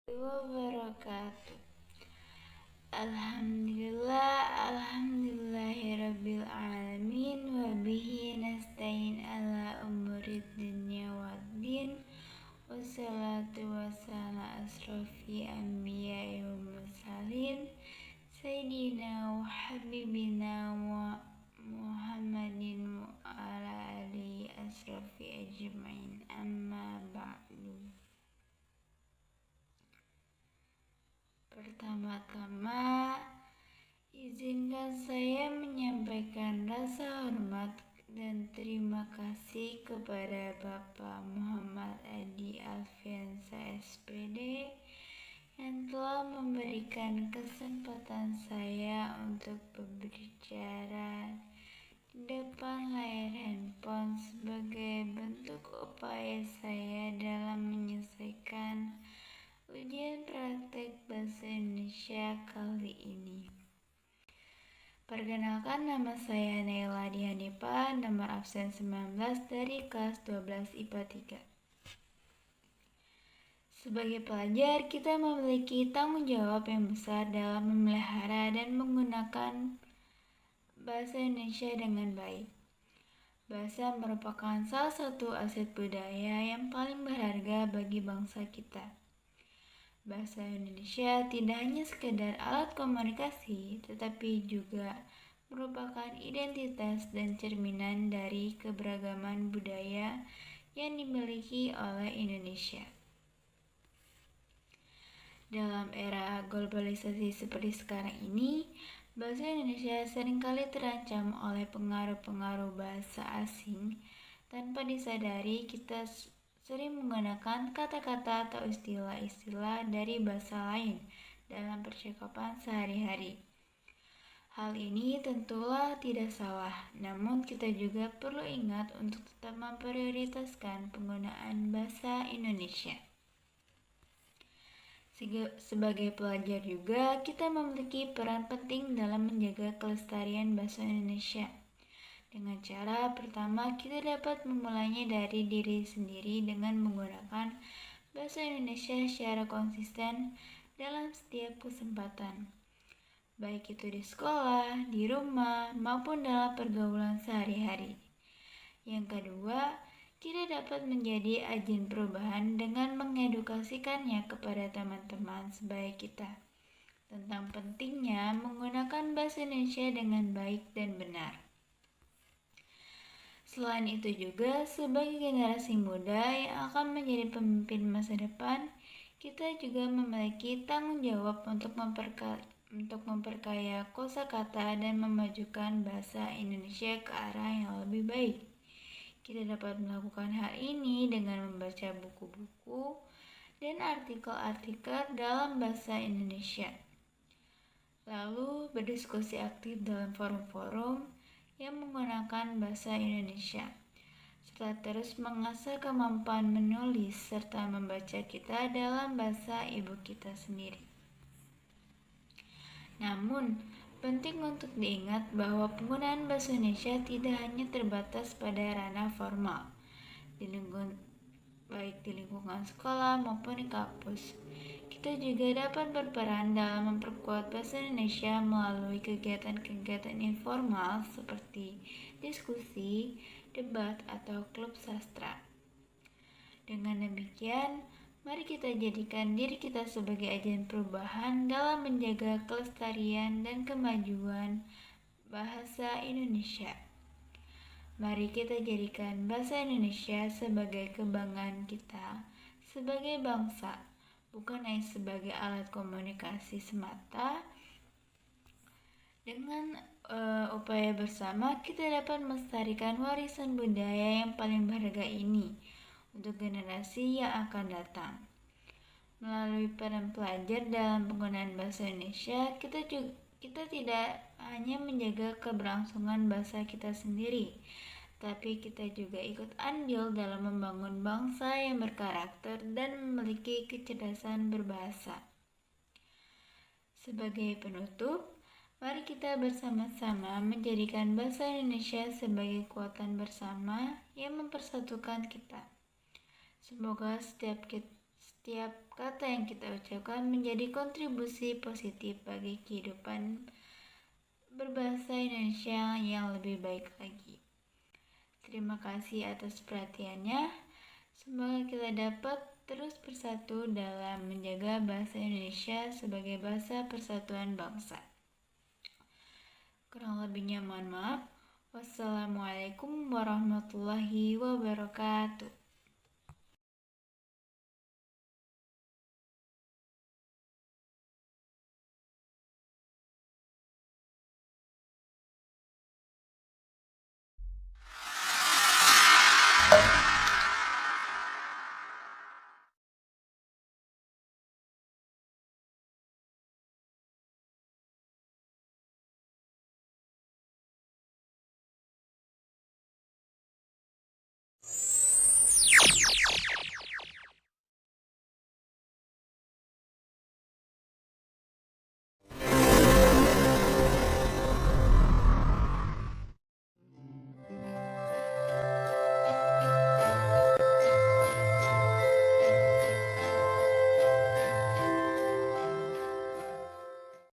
Wabarakatuh. Alhamdulillahirabbil alamin wa bihi nasta'in ala umurid dunya waddin. Wassalatu wassalamu asrofil anbiya'i wal mursalin sayyidina wa habibina wa Muhammadin wa ala alihi asrofi ajmain, amma ba'du. Pertama-tama, izinkan saya menyampaikan rasa hormat dan terima kasih kepada Bapak Muhammad Adi Alfiansa SPD yang telah memberikan kesempatan saya untuk berbicara di depan layar handphone sebagai bentuk upaya saya dalam menyelesaikan ujian praktek bahasa Indonesia kali ini. Perkenalkan, nama saya Naila Dianipa, nomor absen 19 dari kelas 12 IPA 3. Sebagai pelajar, kita memiliki tanggung jawab yang besar dalam memelihara dan menggunakan bahasa Indonesia dengan baik. Bahasa merupakan salah satu aset budaya yang paling berharga bagi bangsa kita. Bahasa Indonesia tidak hanya sekedar alat komunikasi, tetapi juga merupakan identitas dan cerminan dari keberagaman budaya yang dimiliki oleh Indonesia. Dalam era globalisasi seperti sekarang ini, bahasa Indonesia seringkali terancam oleh pengaruh-pengaruh bahasa asing. Tanpa disadari, kita sering menggunakan kata-kata atau istilah-istilah dari bahasa lain dalam percakapan sehari-hari. Hal ini tentulah tidak salah, namun kita juga perlu ingat untuk tetap memprioritaskan penggunaan bahasa Indonesia. Sebagai pelajar juga, kita memiliki peran penting dalam menjaga kelestarian bahasa Indonesia. Dengan cara pertama, kita dapat memulainya dari diri sendiri dengan menggunakan bahasa Indonesia secara konsisten dalam setiap kesempatan, baik itu di sekolah, di rumah, maupun dalam pergaulan sehari-hari. Yang kedua, kita dapat menjadi agen perubahan dengan mengedukasikannya kepada teman-teman sebaya kita tentang pentingnya menggunakan bahasa Indonesia dengan baik dan benar. Selain itu juga, sebagai generasi muda yang akan menjadi pemimpin masa depan, kita juga memiliki tanggung jawab untuk memperkaya kosakata dan memajukan bahasa Indonesia ke arah yang lebih baik. Kita dapat melakukan hal ini dengan membaca buku-buku dan artikel-artikel dalam bahasa Indonesia, lalu berdiskusi aktif dalam forum-forum yang menggunakan bahasa Indonesia, serta terus mengasah kemampuan menulis serta membaca kita dalam bahasa ibu kita sendiri. Namun, penting untuk diingat bahwa penggunaan bahasa Indonesia tidak hanya terbatas pada ranah formal, baik di lingkungan sekolah maupun di kampus. Kita juga dapat berperan dalam memperkuat bahasa Indonesia melalui kegiatan-kegiatan informal seperti diskusi, debat, atau klub sastra. Dengan demikian, mari kita jadikan diri kita sebagai agen perubahan dalam menjaga kelestarian dan kemajuan bahasa Indonesia. Mari kita jadikan bahasa Indonesia sebagai kebanggaan kita sebagai bangsa, bukan hanya sebagai alat komunikasi semata. Dengan upaya bersama, kita dapat melestarikan warisan budaya yang paling berharga ini untuk generasi yang akan datang. Melalui peran pelajar dalam penggunaan bahasa Indonesia, kita tidak hanya menjaga keberlangsungan bahasa kita sendiri, tapi kita juga ikut andil dalam membangun bangsa yang berkarakter dan memiliki kecerdasan berbahasa. Sebagai penutup, mari kita bersama-sama menjadikan bahasa Indonesia sebagai kekuatan bersama yang mempersatukan kita. Semoga setiap Setiap kata yang kita ucapkan menjadi kontribusi positif bagi kehidupan berbahasa Indonesia yang lebih baik lagi. Terima kasih atas perhatiannya. Semoga kita dapat terus bersatu dalam menjaga bahasa Indonesia sebagai bahasa persatuan bangsa. Kurang lebihnya mohon maaf. Wassalamualaikum warahmatullahi wabarakatuh.